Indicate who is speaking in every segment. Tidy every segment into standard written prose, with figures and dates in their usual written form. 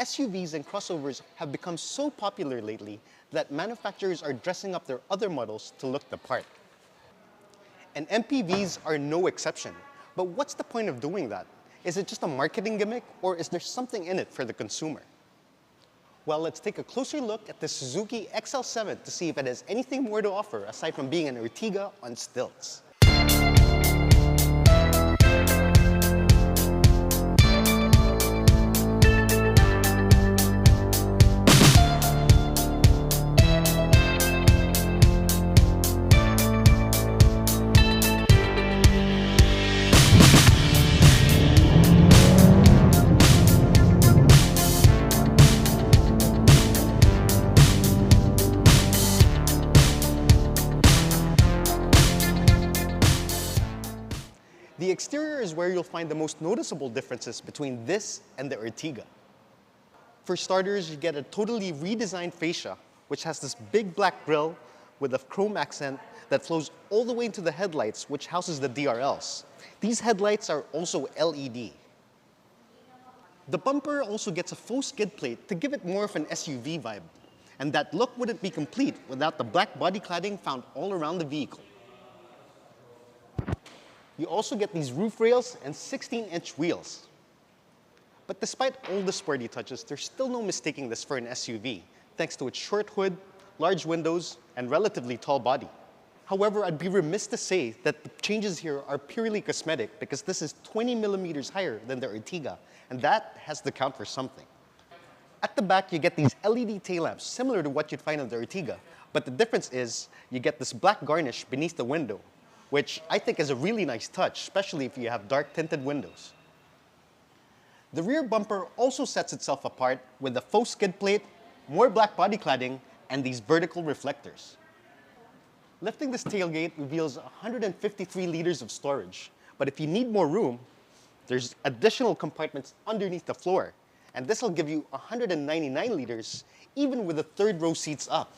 Speaker 1: SUVs and crossovers have become so popular lately that manufacturers are dressing up their other models to look the part. And MPVs are no exception. But what's the point of doing that? Is it just a marketing gimmick, or is there something in it for the consumer? Well, let's take a closer look at the Suzuki XL7 to see if it has anything more to offer aside from being an Ertiga on stilts. The exterior is where you'll find the most noticeable differences between this and the Ertiga. For starters, you get a totally redesigned fascia, which has this big black grille with a chrome accent that flows all the way into the headlights, which houses the DRLs. These headlights are also LED. The bumper also gets a faux skid plate to give it more of an SUV vibe. And that look wouldn't be complete without the black body cladding found all around the vehicle. You also get these roof rails and 16-inch wheels. But despite all the sporty touches, there's still no mistaking this for an SUV, thanks to its short hood, large windows, and relatively tall body. However, I'd be remiss to say that the changes here are purely cosmetic because this is 20 millimeters higher than the Ertiga, and that has to count for something. At the back, you get these LED tail lamps similar to what you'd find on the Ertiga, but the difference is you get this black garnish beneath the window, which I think is a really nice touch, especially if you have dark tinted windows. The rear bumper also sets itself apart with a faux skid plate, more black body cladding, and these vertical reflectors. Lifting this tailgate reveals 153 liters of storage, but if you need more room, there's additional compartments underneath the floor, and this will give you 199 liters even with the third row seats up.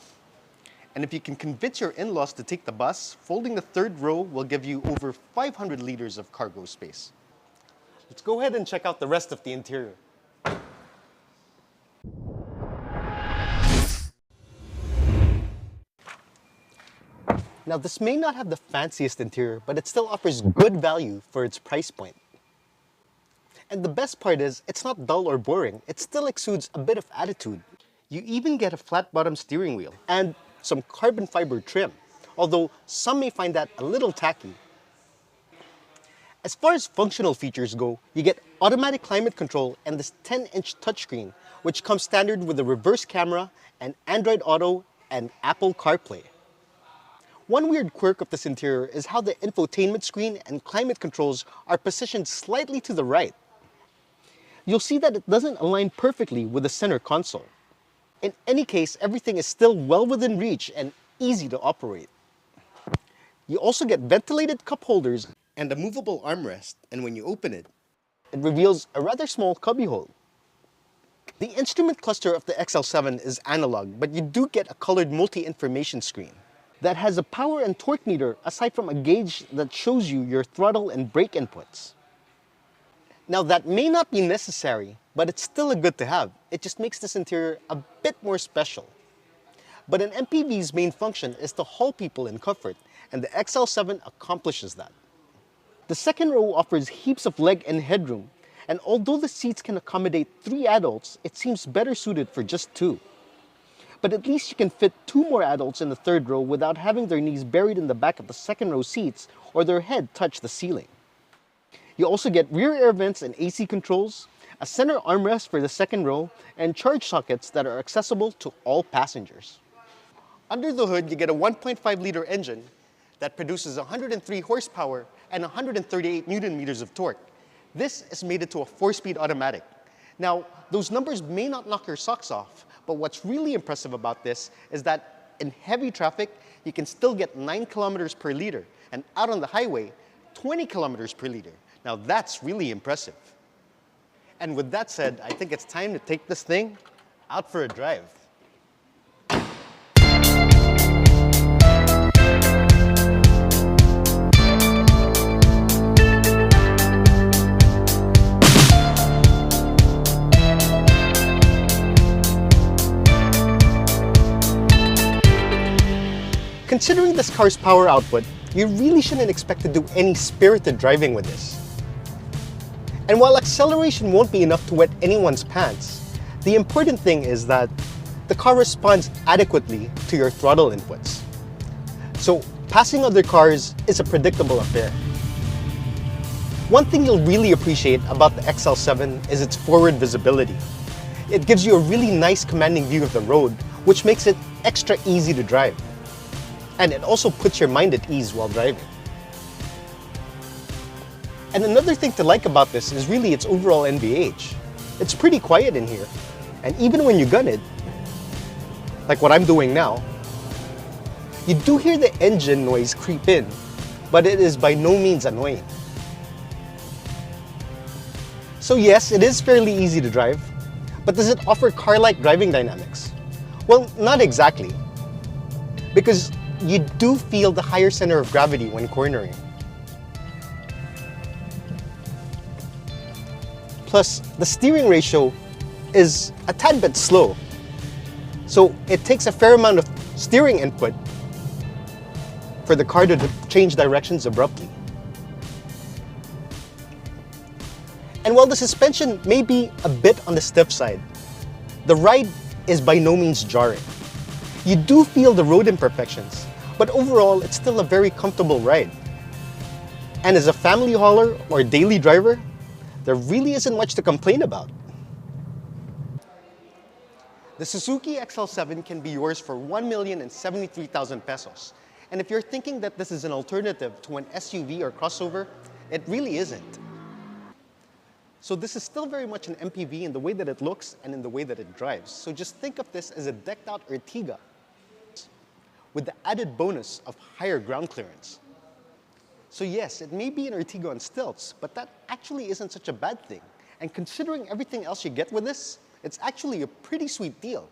Speaker 1: And if you can convince your in-laws to take the bus, folding the third row will give you over 500 liters of cargo space. Let's go ahead and check out the rest of the interior. Now, this may not have the fanciest interior, but it still offers good value for its price point. And the best part is, it's not dull or boring. It still exudes a bit of attitude. You even get a flat bottom steering wheel and some carbon fiber trim, although some may find that a little tacky. As far as functional features go, you get automatic climate control and this 10-inch touchscreen, which comes standard with a reverse camera and Android Auto and Apple CarPlay. One weird quirk of this interior is how the infotainment screen and climate controls are positioned slightly to the right. You'll see that it doesn't align perfectly with the center console. In any case, everything is still well within reach and easy to operate. You also get ventilated cup holders and a movable armrest, and when you open it, it reveals a rather small cubbyhole. The instrument cluster of the XL7 is analog, but you do get a colored multi-information screen that has a power and torque meter aside from a gauge that shows you your throttle and brake inputs. Now, that may not be necessary, but it's still a good to have. It just makes this interior a bit more special. But an MPV's main function is to haul people in comfort, and the XL7 accomplishes that. The second row offers heaps of leg and headroom, and although the seats can accommodate 3 adults, it seems better suited for just 2. But at least you can fit 2 more adults in the third row without having their knees buried in the back of the second row seats or their head touch the ceiling. You also get rear air vents and AC controls, a center armrest for the second row, and charge sockets that are accessible to all passengers. Under the hood, you get a 1.5-liter engine that produces 103 horsepower and 138 Newton meters of torque. This is mated to a 4-speed automatic. Now, those numbers may not knock your socks off, but what's really impressive about this is that in heavy traffic, you can still get 9 kilometers per liter, and out on the highway, 20 kilometers per liter. Now that's really impressive. And with that said, I think it's time to take this thing out for a drive. considering this car's power output, you really shouldn't expect to do any spirited driving with this. And while acceleration won't be enough to wet anyone's pants, the important thing is that the car responds adequately to your throttle inputs. So passing other cars is a predictable affair. One thing you'll really appreciate about the XL7 is its forward visibility. It gives you a really nice commanding view of the road, which makes it extra easy to drive. And it also puts your mind at ease while driving. And another thing to like about this is really its overall NVH. It's pretty quiet in here. And even when you gun it, like what I'm doing now, you do hear the engine noise creep in, but it is by no means annoying. So yes, it is fairly easy to drive, but does it offer car-like driving dynamics? Well, not exactly, because you do feel the higher center of gravity when cornering. Plus, the steering ratio is a tad bit slow, so it takes a fair amount of steering input for the car to change directions abruptly. And while the suspension may be a bit on the stiff side, the ride is by no means jarring. You do feel the road imperfections, but overall it's still a very comfortable ride. And as a family hauler or daily driver, there really isn't much to complain about. The Suzuki XL7 can be yours for 1,073,000 pesos. And if you're thinking that this is an alternative to an SUV or crossover, it really isn't. So this is still very much an MPV in the way that it looks and in the way that it drives. So just think of this as a decked out Ertiga with the added bonus of higher ground clearance. So yes, it may be an Ertiga on stilts, but that actually isn't such a bad thing. And considering everything else you get with this, it's actually a pretty sweet deal.